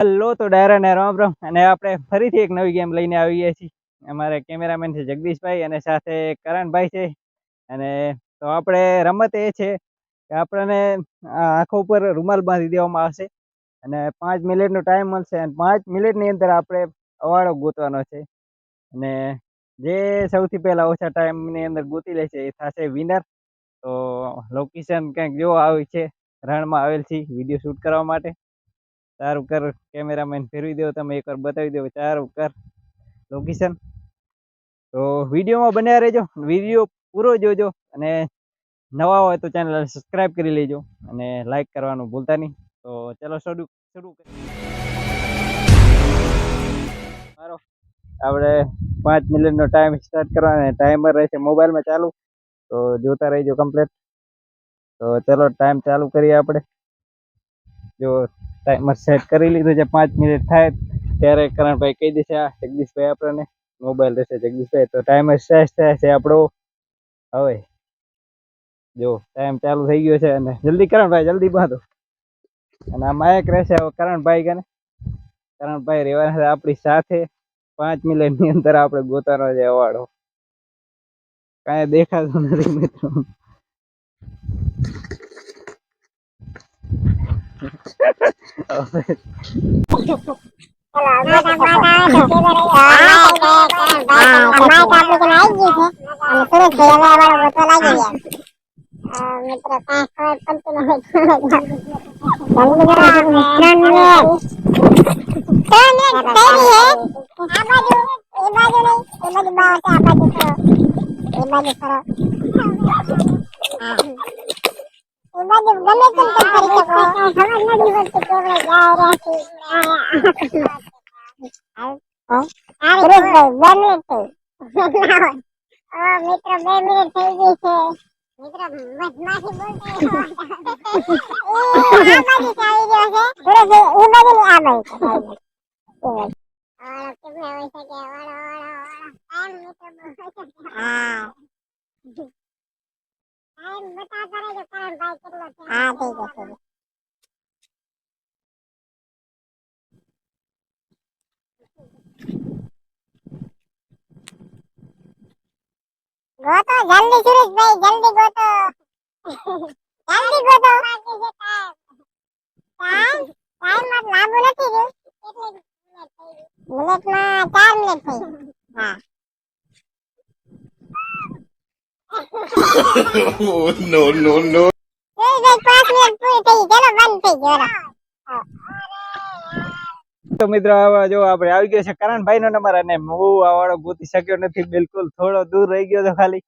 Hello તો ડાયરા ને રામ રામ અને આપણે ફરીથી એક નવી ગેમ લઈને આવી ગયા છીએ. અમારે કેમેરામેન છે જગદીશભાઈ અને સાથે કરણભાઈ છે. અને તો આપણે રમત એ છે કે આપણને આંખો ઉપર રૂમાલ બાંધી દેવામાં આવશે અને 5 મિનિટનો ટાઈમ મળશે અને 5 મિનિટની અંદર આપણે અવાડો ગોતવાનો છે. અને જે સૌથી પહેલા ઓછા ટાઈમની અંદર ગોતી લેશે એ થશે વિનર. તો લોકેશન કંઈક જો આવી છે, રણમાં આવેલ છે વિડીયો શૂટ કરવા માટે. ચારું કર કેમેરામેન ફેરવી દો, તમે એકવાર બતાવી દો ચારું કર લોકેશન. તો વિડીયોમાં બન્યા રહેજો, વિડીયો પૂરો જોજો અને નવા હોય તો ચેનલ સબસ્ક્રાઈબ કરી લેજો અને લાઈક કરવાનું ભૂલતા નહીં. તો ચલો શરૂ કરીએ. મારો આપણે 5 મિનિટનો ટાઈમ સ્ટાર્ટ કરવાનો, ટાઈમર રહેશે મોબાઈલમાં ચાલુ, તો જોતા રહીજો કમ્પ્લીટ. તો ચલો ટાઈમ ચાલુ કરીએ આપણે. જો ટાઈમર સેટ કરી લીધું છે, 5 મિનિટ થાય ત્યારે કરણભાઈ કહી દેશે આ જગદીશભાઈ આપણને મોબાઈલ રહેશે જગદીશભાઈ. તો ટાઈમર સ્ટાર્ટ થાય છે આપણો હવે. જો ટાઈમ ચાલુ થઈ ગયો છે અને જલ્દી કરણભાઈ જલ્દી બાંધો. અને આ માયક રહેશે હવે કરણભાઈ કને. કરણભાઈ રહેવાના છે આપણી સાથે. 5 મિનિટની અંદર આપણે ગોતાનો છે અવાડો. કાંઈ દેખાતું નથી મિત્રો. ગોતો જલ્દી સુરેશભાઈ, જલ્દી ગોતો. જલ્દી ગોતો. ટાઈમ મત લાંબુ નથી ગયું. મિનિટમાં 4 મિનિટ થઈ. હા. No, no, no. Sureshbhai 5 minute પૂરી થઈ. ચલો બંધ થઈ ગયો. તો મિત્રો આવા જો આપણે આવી ગયો છે કરણભાઈ નો નંબર અને હું આ વાળો ગોતી શક્યો નથી બિલકુલ. થોડો દૂર રહી ગયો તો ખાલી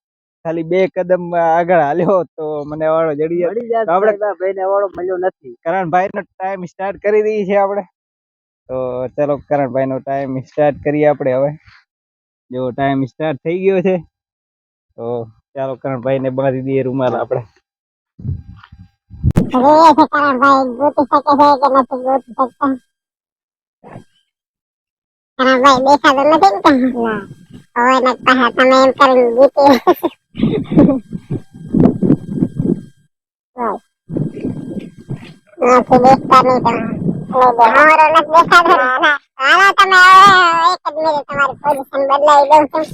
2 કદમ આગળ હાલ્યો તો મને વાળો જડી જાય. આપણે ભાઈને વાળો મળ્યો નથી. કરણભાઈ નો ટાઈમ સ્ટાર્ટ કરી દઈએ છીએ આપણે. તો ચલો કરણભાઈ નો ટાઈમ સ્ટાર્ટ કરીએ આપણે હવે. જો ટાઈમ સ્ટાર્ટ થઈ ગયો છે તો ચાલો કરણભાઈ ને બાંધી દઈએ રૂમાલ આપણે. કરણભાઈ ગોતી શકે છે કે નથી ગોતી શકતા? કરણભાઈ દેખાતો નથી ને? ના. હવે ને પાછા તમે એમ કરીને જીતી. નથી દેખતા નહીં તમે. અમારો નથી દેખાતો. હાલો તમે એક જ મિનિટ તમારી પોઝિશન બદલાવી દઉં છું.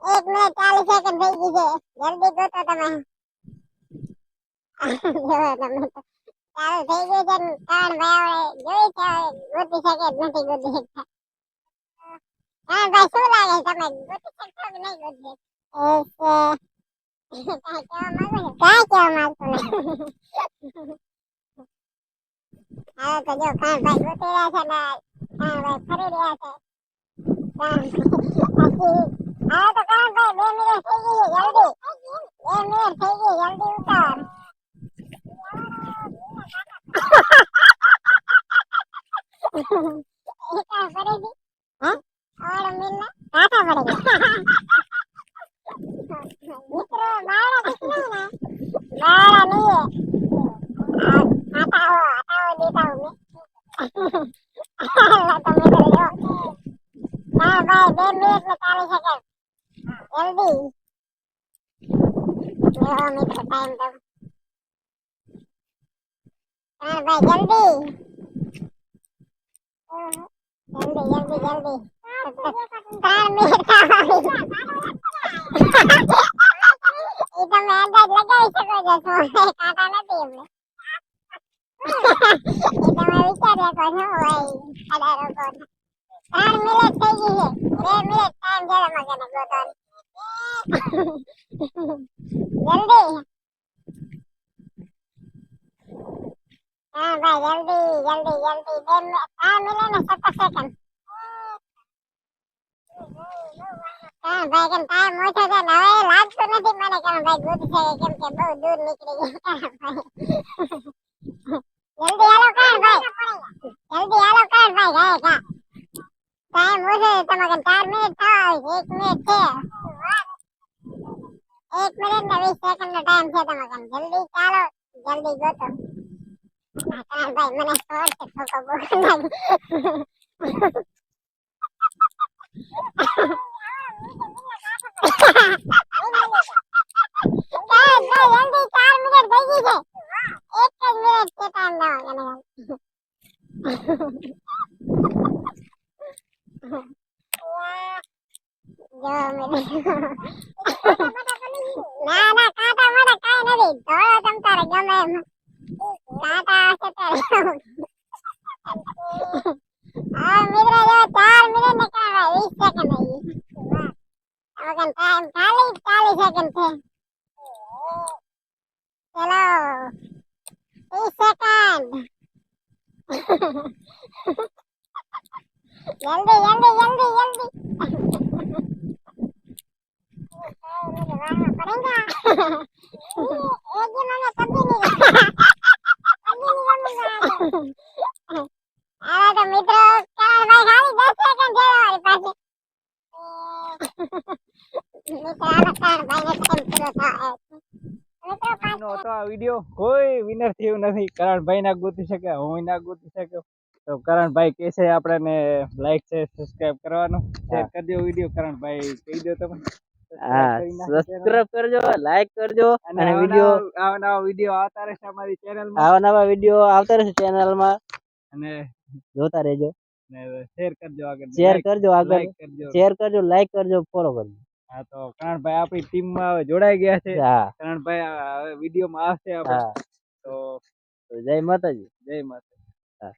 1 મિનિટ 40 સેકન્ડ થઈ ગઈ છે જલ્દી ગોતો તમે જો તમે તો ચાલુ થઈ ગયું છે ને કારણ ભાઈ જોઈ છે ગોતી શકે જ નથી ગોતી શકતા કારણ ભાઈ શું લાગે છે તમે ગોતી શકશો કે નહીં ગોતી કાંઈ કહેવા માંગતો નથી હવે તો જો કારણ ભાઈ ગોતી રહ્યા છે ને કારણ ભાઈ ફરી રહ્યા છે કારણ પછી હવે તો કારણ ભાઈ 2 મિનિટ થઈ ગઈ છે જલ્દી 2 મિનિટ થઈ ગઈ જલ્દી ઉતાર એકા પડી હા ઓર મિલના કાકા પડી મિત્રો બાળા દીકરી ને બાળા નહીં આટાઓ દેતા હું તમે તો જો ના ભાઈ 2 મિનિટ ને 40 સેકન્ડ જલ્દી જો મિત્રો ટાઈમ તો હા ભાઈ જલ્દી જલ્દી જલ્દી 3 મિનિટ આવી એ તમે અંદાજ લગાવી શકો છો શું કાંટા નથી એમને એ તમે વિચાર્યા છો શું હોય આડા રોકો 3 મિનિટ થઈ ગઈ છે 2 મિનિટ ટાઈમ છે તમારે ગોતવાનો જલ્દી હા ભાઈ જલ્દી 2 મિનિટ 3 મિનિટ ને 17 સેકન્ડ હા ભાઈ કેમ ટાઈમ ઓછો છે ને હવે લાગતું નથી મને કે ભાઈ ગોતી શકે કેમ કે બહુ દૂર નીકળી ગયા જલ્દી હાલો કાન ભાઈ જલ્દી હાલો કાન ભાઈ ગાય કા ટાઈમ ઓછો છે તમારે 4 મિનિટ થવા આવી 1 મિનિટ છે 1 મિનિટ ને 20 સેકન્ડ નો ટાઈમ છે તમારે જલ્દી ચાલો જલ્દી ગોતો કાન ભાઈ મને ખબર છે ઠોકો બોલ ના ના કાંટા મને કાઈ નથી ધોળો તમ તારે ગમે એમ કાંટા હશે ત્યારે હા મિત્રો જો 4 મિનિટ ને કાંઈ 20 સેકન્ડ આવી હવે ટાઈમ ખાલી 40 સેકન્ડ છે ચલો 30 સેકન્ડ જલ્દી જલ્દી જલ્દી જલ્દી पड़ेगा एक दिन मैंने कभी नहीं अरे तो मित्रों क्या भाई खाली 10 सेकंड है हमारे पास मित्रों का भाई ने टाइम पूरा था मित्रों નો તો આ વિડિયો કોઈ વિનર થયું નથી કરણભાઈ ના ગોતી શક્યા હું ના ગોતી શક્યો તો કરણભાઈ કે છે આપણને લાઈક છે સબસ્ક્રાઇબ કરવાનું શેર કરજો વિડિયો કરણભાઈ કહી દો તમે હા સબસ્ક્રાઇબ કરજો લાઈક કરજો અને વિડિયો આવા નવા વિડિયો આવતા રહેશે અમારી ચેનલમાં આવા નવા વિડિયો આવતા રહેશે ચેનલમાં અને જોતા રહેજો ને શેર કરજો આગળ શેર કરજો આગળ લાઈક કરજો શેર કરજો લાઈક કરજો ફોલો કરજો હા તો કરણભાઈ આપણી ટીમમાં હવે જોડાઈ ગયા છે હા કરણભાઈ હવે વિડિયોમાં આવશે આપણે હા તો જય માતાજી જય માતા હા